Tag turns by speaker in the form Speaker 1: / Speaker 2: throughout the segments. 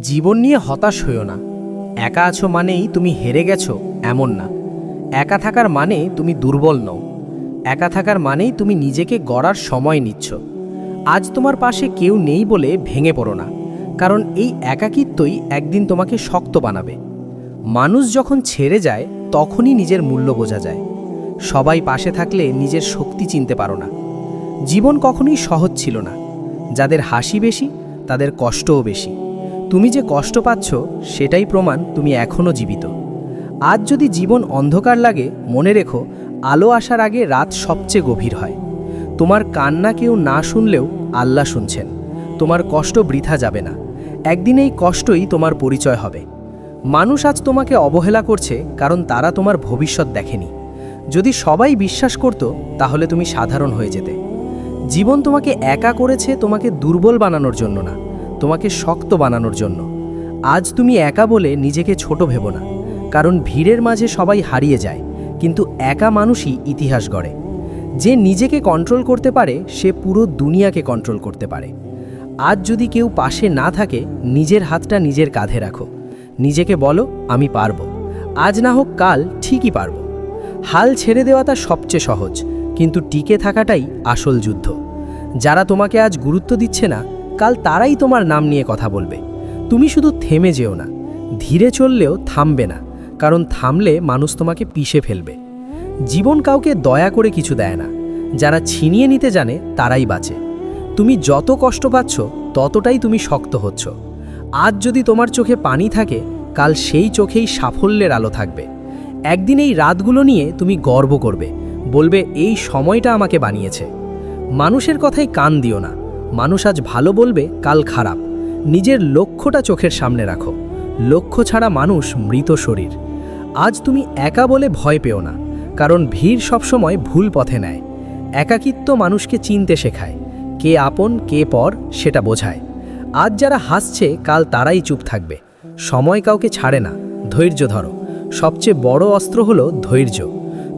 Speaker 1: জীবন নিয়ে হতাশ হইও না। একা আছো মানেই তুমি হেরে গেছো এমন না। একা থাকার মানে তুমি দুর্বল নও। একা থাকার মানেই তুমি নিজেকে গড়ার সময় নিচ্ছ। আজ তোমার পাশে কেউ নেই বলে ভেঙে পড়ো না, কারণ এই একাকিত্বই একদিন তোমাকে শক্ত বানাবে। মানুষ যখন ছেড়ে যায় তখনই নিজের মূল্য বোঝা যায়। সবাই পাশে থাকলে নিজের শক্তি চিনতে পারো না। জীবন কখনোই সহজ ছিল না। যাদের হাসি বেশি তাদের কষ্টও বেশি। তুমি যে কষ্ট পাচ্ছ সেটাই প্রমাণ তুমি এখনও জীবিত। আজ যদি জীবন অন্ধকার লাগে, মনে রেখো আলো আসার আগে রাত সবচেয়ে গভীর হয়। তোমার কান্না কেউ না শুনলেও আল্লাহ শুনছেন। তোমার কষ্ট বৃথা যাবে না। একদিন এই কষ্টই তোমার পরিচয় হবে। মানুষ আজ তোমাকে অবহেলা করছে কারণ তারা তোমার ভবিষ্যৎ দেখেনি। যদি সবাই বিশ্বাস করত তাহলে তুমি সাধারণ হয়ে যেতে। জীবন তোমাকে একা করেছে তোমাকে দুর্বল বানানোর জন্য না, তোমাকে শক্ত বানানোর জন্য। আজ তুমি একা বলে নিজেকে ছোট ভেবো না, কারণ ভিড়ের মাঝে সবাই হারিয়ে যায়, কিন্তু একা মানুষই ইতিহাস গড়ে। যে নিজেকে কন্ট্রোল করতে পারে সে পুরো দুনিয়াকে কন্ট্রোল করতে পারে। আজ যদি কেউ পাশে না থাকে, নিজের হাতটা নিজের কাঁধে রাখো। নিজেকে বলো আমি পারবো। আজ না হোক কাল ঠিকই পারবো। হাল ছেড়ে দেওয়াটা সবচেয়ে সহজ, কিন্তু টিকে থাকাটাই আসল যুদ্ধ। যারা তোমাকে আজ গুরুত্ব দিচ্ছে না, কাল তারাই তোমার নাম নিয়ে কথা বলবে। তুমি শুধু থেমে যেও না। ধীরে চললেও থামবে না, কারণ থামলে মানুষ তোমাকে পিষে ফেলবে। জীবন কাউকে দয়া করে কিছু দেয় না। যারা ছিনিয়ে নিতে জানে তারাই বাঁচে। তুমি যত কষ্ট পাচ্ছ ততটাই তুমি শক্ত হচ্ছ। আজ যদি তোমার চোখে পানি থাকে, কাল সেই চোখেই সাফল্যের আলো থাকবে। একদিন এই রাতগুলো নিয়ে তুমি গর্ব করবে, বলবে এই সময়টা আমাকে বানিয়েছে। মানুষের কথায় কান দিও না। মানুষ আজ ভালো বলবে, কাল খারাপ। নিজের লক্ষ্যটা চোখের সামনে রাখো। লক্ষ্য ছাড়া মানুষ মৃত শরীর। আজ তুমি একা বলে ভয় পেও না, কারণ ভিড় সবসময় ভুল পথে নেয়। একাকিত্ব মানুষকে চিনতে শেখায়। কে আপন কে পর সেটা বোঝায়। আজ যারা হাসছে কাল তারাই চুপ থাকবে। সময় কাউকে ছাড়ে না। ধৈর্য ধরো। সবচেয়ে বড় অস্ত্র হলো ধৈর্য।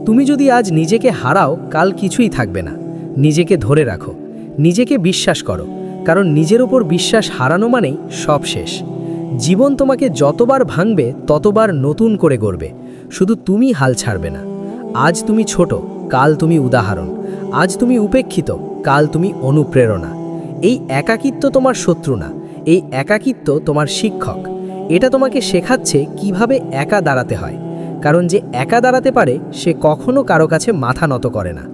Speaker 1: তুমি যদি আজ নিজেকে হারাও, কাল কিছুই থাকবে না। নিজেকে ধরে রাখো। নিজেকে বিশ্বাস করো, কারণ নিজের ওপর বিশ্বাস হারানো মানেই সব শেষ। জীবন তোমাকে যতবার ভাঙবে ততবার নতুন করে গড়বে। শুধু তুমি হাল ছাড়বে না। আজ তুমি ছোট, কাল তুমি উদাহরণ। আজ তুমি উপেক্ষিত, কাল তুমি অনুপ্রেরণা। এই একাকিত্ব তোমার শত্রু না, এই একাকিত্ব তোমার শিক্ষক। এটা তোমাকে শেখাচ্ছে কিভাবে একা দাঁড়াতে হয়, কারণ যে একা দাঁড়াতে পারে সে কখনো কারো কাছে মাথা নত করে না।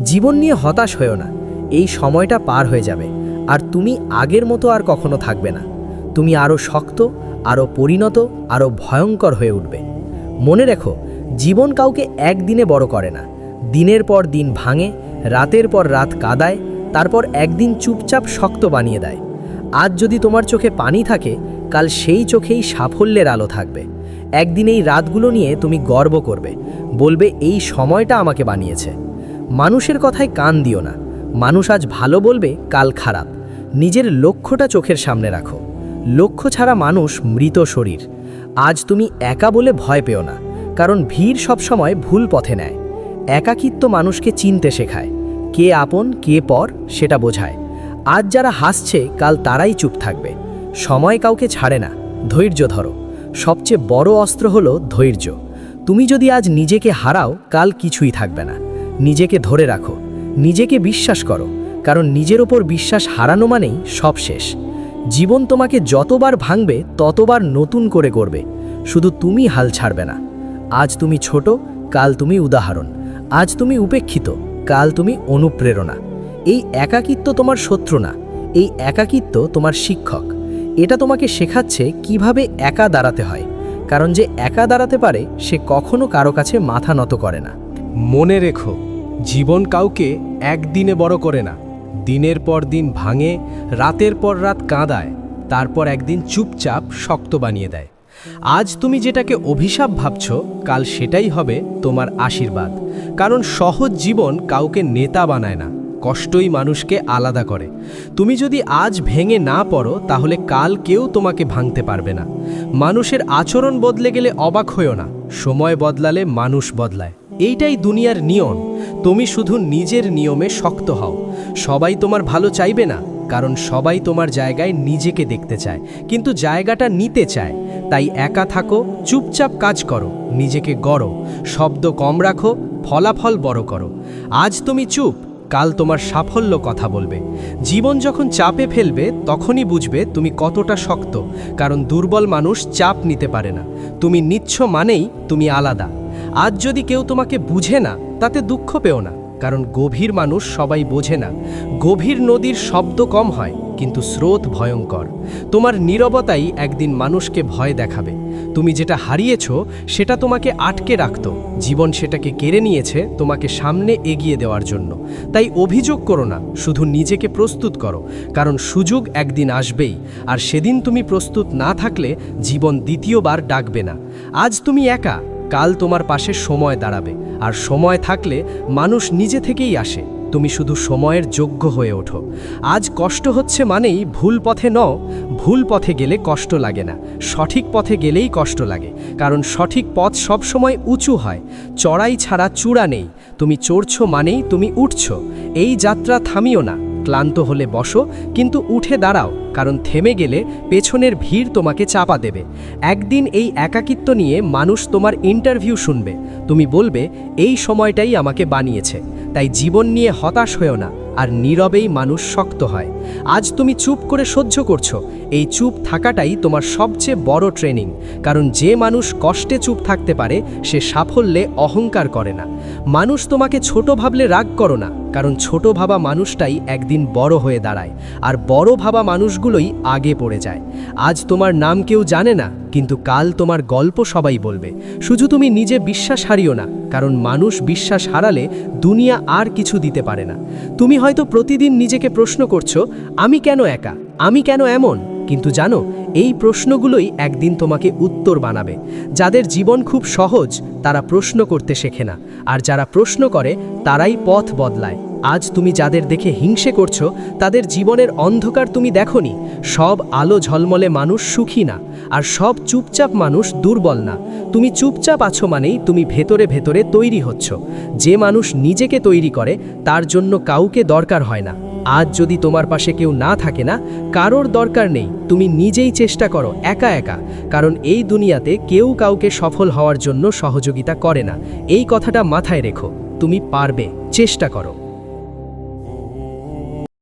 Speaker 1: জীবন নিয়ে হতাশ হয়েও না। এই সময়টা পার হয়ে যাবে, আর তুমি আগের মতো আর কখনো থাকবে না। তুমি আরও শক্ত, আরও পরিণত, আরও ভয়ঙ্কর হয়ে উঠবে। মনে রেখো, জীবন কাউকে একদিনে বড় করে না। দিনের পর দিন ভাঙে, রাতের পর রাত কাঁদায়, তারপর একদিন চুপচাপ শক্ত বানিয়ে দেয়। আজ যদি তোমার চোখে পানি থাকে, কাল সেই চোখেই সাফল্যের আলো থাকবে। একদিন এই রাতগুলো নিয়ে তুমি গর্ব করবে, বলবে এই সময়টা আমাকে বানিয়েছে। মানুষের কথায় কান দিও না। মানুষ আজ ভালো বলবে, কাল খারাপ। নিজের লক্ষ্যটা চোখের সামনে রাখো। লক্ষ্য ছাড়া মানুষ মৃত শরীর। আজ তুমি একা বলে ভয় পেও না, কারণ ভিড় সবসময় ভুল পথে নেয়। একাকিত্ব মানুষকে চিনতে শেখায়। কে আপন কে পর সেটা বোঝায়। আজ যারা হাসছে কাল তারাই চুপ থাকবে। সময় কাউকে ছাড়ে না। ধৈর্য ধরো। সবচেয়ে বড় অস্ত্র হলো ধৈর্য। তুমি যদি আজ নিজেকে হারাও, কাল কিছুই থাকবে না। নিজেকে ধরে রাখো। নিজেকে বিশ্বাস করো, কারণ নিজের ওপর বিশ্বাস হারানো মানেই সব শেষ। জীবন তোমাকে যতবার ভাঙবে ততবার নতুন করে গড়বে। শুধু তুমি হাল ছাড়বে না। আজ তুমি ছোট, কাল তুমি উদাহরণ। আজ তুমি উপেক্ষিত, কাল তুমি অনুপ্রেরণা। এই একাকিত্ব তোমার শত্রু না, এই একাকিত্ব তোমার শিক্ষক। এটা তোমাকে শেখাচ্ছে কিভাবে একা দাঁড়াতে হয়, কারণ যে একা দাঁড়াতে পারে সে কখনো কারো কাছে মাথা নত করে না।
Speaker 2: মনে রেখো, জীবন কাউকে একদিনে বড় করে না। দিনের পর দিন ভাঙে, রাতের পর রাত কাঁদায়, তারপর একদিন চুপচাপ শক্ত বানিয়ে দেয়। আজ তুমি যেটাকে অভিশাপ ভাবছো, কাল সেটাই হবে তোমার আশীর্বাদ। কারণ সহজ জীবন কাউকে নেতা বানায় না, কষ্টই মানুষকে আলাদা করে। তুমি যদি আজ ভেঙে না পড়ো, তাহলে কাল কেউ তোমাকে ভাঙতে পারবে না। মানুষের আচরণ বদলে গেলে অবাক হইও না। সময় বদলালে মানুষ বদলায়। এইটাই দুনিয়ার নিয়ম। তুমি শুধু নিজের নিয়মে শক্ত হও। সবাই তোমার ভালো চাইবে না, কারণ সবাই তোমার জায়গায় নিজেকে দেখতে চায়, কিন্তু জায়গাটা নিতে চায়। তাই একা থাকো, চুপচাপ কাজ করো, নিজেকে গড়ো, শব্দ কম রাখো, ফলাফল বড় করো। আজ তুমি চুপ, কাল তোমার সাফল্য কথা বলবে। জীবন যখন চাপে ফেলবে তখনই বুঝবে তুমি কতটা শক্ত, কারণ দুর্বল মানুষ চাপ নিতে পারে না। তুমি নিচ্ছ মানেই তুমি আলাদা। আজ যদি কেউ তোমাকে বুঝে না, তাতে দুঃখ পেও না, কারণ গভীর মানুষ সবাই বোঝে না। গভীর নদীর শব্দ কম হয়, কিন্তু স্রোত ভয়ঙ্কর। তোমার নীরবতাই একদিন মানুষকে ভয় দেখাবে। তুমি যেটা হারিয়েছ সেটা তোমাকে আটকে রাখত, জীবন সেটাকে কেড়ে নিয়েছে তোমাকে সামনে এগিয়ে দেওয়ার জন্য। তাই অভিযোগ করো না, শুধু নিজেকে প্রস্তুত করো, কারণ সুযোগ একদিন আসবেই, আর সেদিন তুমি প্রস্তুত না থাকলে জীবন দ্বিতীয়বার ডাকবে না। আজ তুমি একা, কাল তোমার পাশে সময় দাঁড়াবে, আর সময় থাকলে মানুষ নিজে থেকেই আসে। তুমি শুধু সময়ের যোগ্য হয়ে ওঠো। আজ কষ্ট হচ্ছে মানেই ভুল পথে নও। ভুল পথে গেলে কষ্ট লাগে না, সঠিক পথে গেলেই কষ্ট লাগে, কারণ সঠিক পথ সবসময় উঁচু হয়। চড়াই ছাড়া চূড়া নেই। তুমি চড়ছো মানেই তুমি উঠছো। এই যাত্রা থামিও না। ক্লান্ত হলে বসো, কিন্তু উঠে দাঁড়াও, কারণ থেমে গেলে পেছনের ভিড় তোমাকে চাপা দেবে। একদিন এই একাকিত্ব নিয়ে মানুষ তোমার ইন্টারভিউ শুনবে। তুমি বলবে, এই সময়টাই আমাকে বানিয়েছে। তাই জীবন নিয়ে হতাশ হয়েও না, আর নীরবেই মানুষ শক্ত হয়। আজ তুমি চুপ করে সহ্য করছো, এই চুপ থাকাটাই তোমার সবচেয়ে বড় ট্রেনিং, কারণ যে মানুষ কষ্টে চুপ থাকতে পারে সে সাফল্যে অহংকার করে না। মানুষ তোমাকে ছোট ভাবলে রাগ করো না, কারণ ছোট ভাবা মানুষটাই একদিন বড় হয়ে দাঁড়ায়, আর বড় ভাবা মানুষগুলোই আগে পড়ে যায়। আজ তোমার নাম কেউ জানে না, কিন্তু কাল তোমার গল্প সবাই বলবে। শুধু তুমি নিজে বিশ্বাস হারিও না, কারণ মানুষ বিশ্বাস হারালে দুনিয়া আর কিছু দিতে পারে না। তুমি হয়তো প্রতিদিন নিজেকে প্রশ্ন করছো, আমি কেন একা, আমি কেন এমন? কিন্তু জানো, এই প্রশ্নগুলোই একদিন তোমাকে উত্তর বানাবে। যাদের জীবন খুব সহজ তারা প্রশ্ন করতে শেখে না, আর যারা প্রশ্ন করে তারাই পথ বদলায়। আজ তুমি যাদের দেখে হিংসে করছো তাদের জীবনের অন্ধকার তুমি দেখোনি। সব আলো ঝলমলে মানুষ সুখী না, আর সব চুপচাপ মানুষ দুর্বল না। তুমি চুপচাপ আছো মানেই তুমি ভেতরে ভেতরে তৈরি হচ্ছ। যে মানুষ নিজেকে তৈরি করে তার জন্য কাউকে দরকার হয় না। আজ যদি তোমার পাশে কেউ না থাকে না, কারোর দরকার নেই। তুমি নিজেই চেষ্টা করো একা একা, কারণ এই দুনিয়াতে কেউ কাউকে সফল হওয়ার জন্য সহযোগিতা করে না। এই কথাটা মাথায় রেখো। তুমি পারবে, চেষ্টা করো।